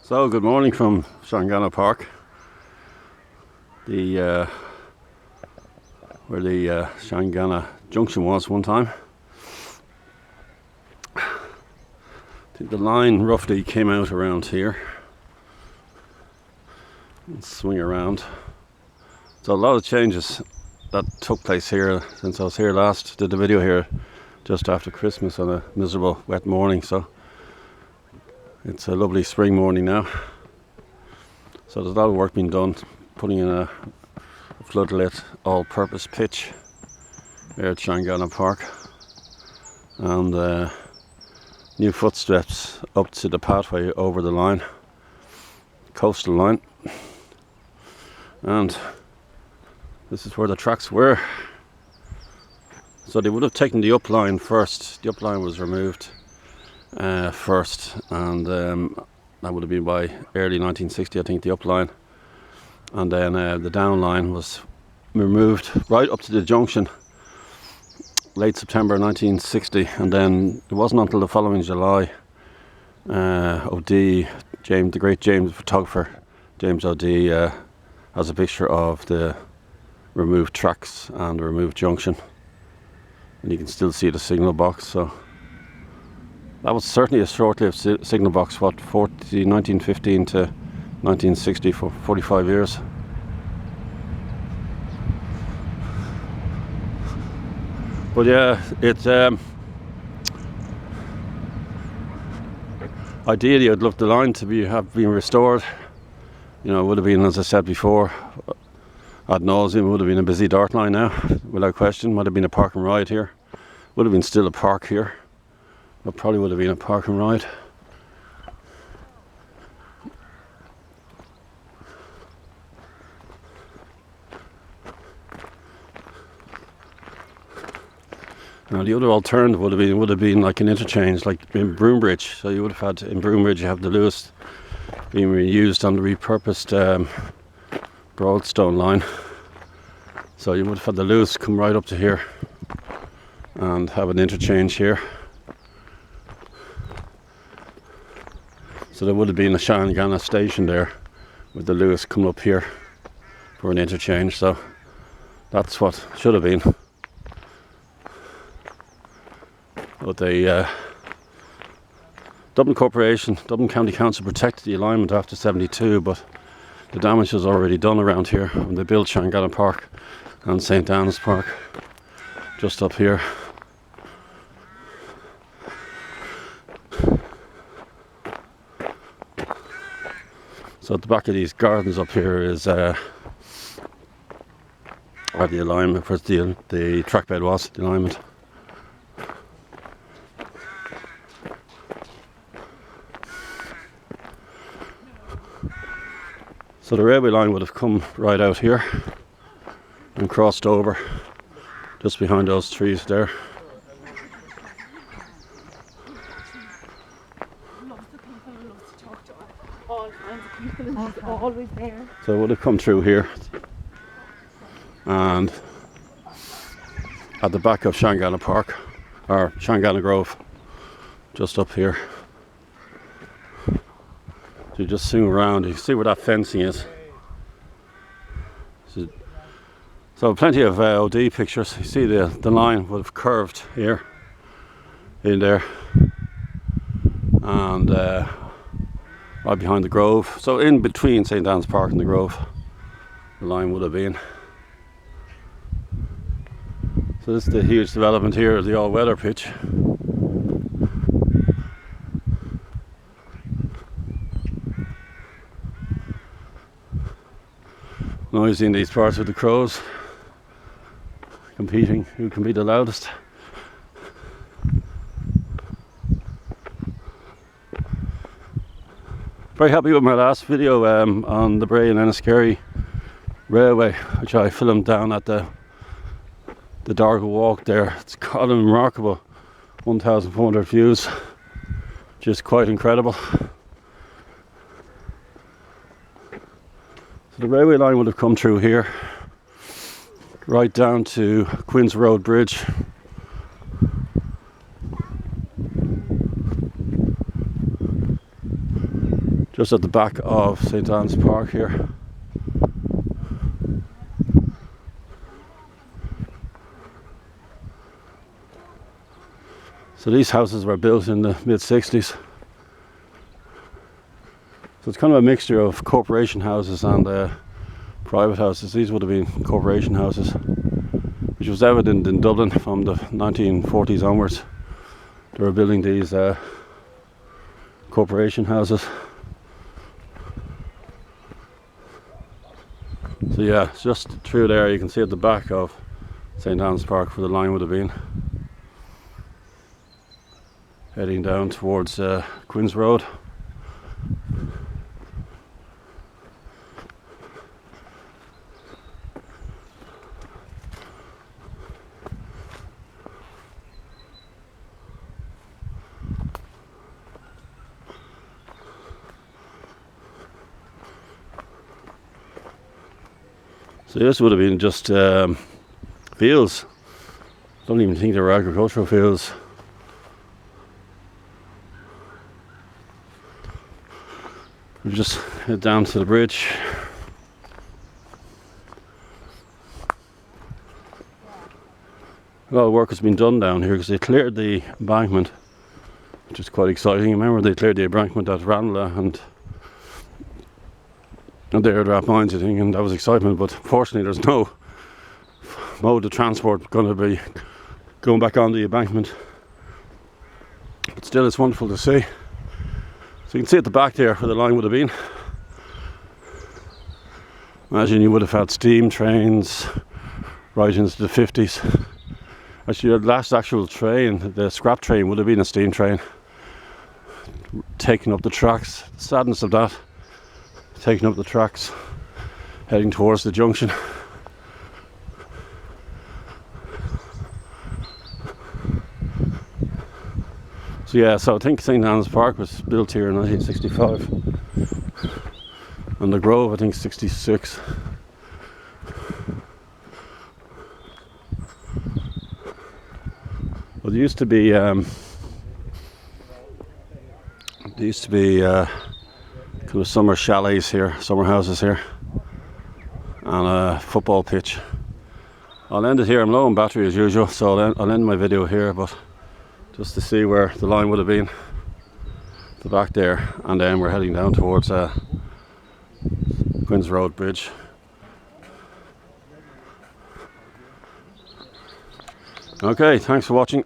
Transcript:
So good morning from Shangana Park, where the Shangana junction was one time. I think the line roughly came out around here and swing around. So a lot of changes that took place here since I was here last. Did the video here just after Christmas on a miserable wet morning, so it's a lovely spring morning now. So there's a lot of work being done, putting in a floodlit all-purpose pitch here at Shangana Park, and new footsteps up to the pathway over the line, coastal line, and this is where the tracks were. So they would have taken the up line first. The up line was removed first, and that would have been by early 1960, I think, the up line, and then the down line was removed right up to the junction late September 1960, and then it wasn't until the following July O'D, James, the great James photographer James O'D, has a picture of the removed tracks and the removed junction, and you can still see the signal box. So that was certainly a short-lived signal box, 1915 to 1960, for 45 years. But yeah, it's ideally I'd love the line to have been restored. You know, it would have been, as I said before, ad nauseum, it would have been a busy dart line now, without question. Might have been a park and ride here. Would have been still a park here. It probably would have been a park and ride. Now the other alternative would have been like an interchange, like in Broombridge. So you would have had, in Broombridge you have the Lewis being reused on the repurposed Broadstone line. So you would have had the Lewis come right up to here and have an interchange here. So there would have been a Shangana station there with the Lewis coming up here for an interchange. So that's what should have been. But the Dublin Corporation, Dublin County Council protected the alignment after 72, but the damage was already done around here when they built Shangana Park and St. Anne's Park just up here. So at the back of these gardens up here is are the alignment, of course the trackbed was the alignment. So the railway line would have come right out here and crossed over just behind those trees there. Always there. So it would have come through here, and at the back of Shangana Park, or Shangana Grove, just up here. So you just swing around, you can see where that fencing is. So plenty of OD pictures. You see the line would have curved here, in there, and right behind the Grove. So in between St. Anne's Park and the Grove, the line would have been. So this is the huge development here of the all-weather pitch. Noisy in these parts with the crows, competing who can be the loudest. Very happy with my last video on the Bray and Enniskerry Railway, which I filmed down at the Darga Walk there. It's got a remarkable 1,400 views, which is quite incredible. So the railway line would have come through here, right down to Quinn's Road Bridge. just at the back of St Anne's Park here. So these houses were built in the mid-60s. So it's kind of a mixture of corporation houses and private houses. These would have been corporation houses, which was evident in Dublin from the 1940s onwards. They were building these corporation houses. So yeah, it's just through there. You can see at the back of St Anne's Park where the line would have been. Heading down towards Quinn's Road. So this would have been just fields. Don't even think they were agricultural fields. We just head down to the bridge. A lot of work has been done down here because they cleared the embankment, which is quite exciting. Remember, they cleared the embankment at Ranelagh and there at Rathmines, I think, and that was excitement. But fortunately, there's no mode of transport going to be going back on the embankment. But still, it's wonderful to see. So you can see at the back there where the line would have been. Imagine you would have had steam trains right into the 50s. Actually, the last actual train, the scrap train, would have been a steam train. Taking up the tracks. The sadness of that. Taking up the tracks, heading towards the junction. So yeah, so I think St Anne's Park was built here in 1965, and the Grove I think 66. Well, there used to be kind of summer chalets here, summer houses here, and a football pitch. I'll end it here. I'm low on battery as usual, so I'll end my video here, but just to see where the line would have been, the back there, and then we're heading down towards Quinns Road Bridge. Okay, thanks for watching.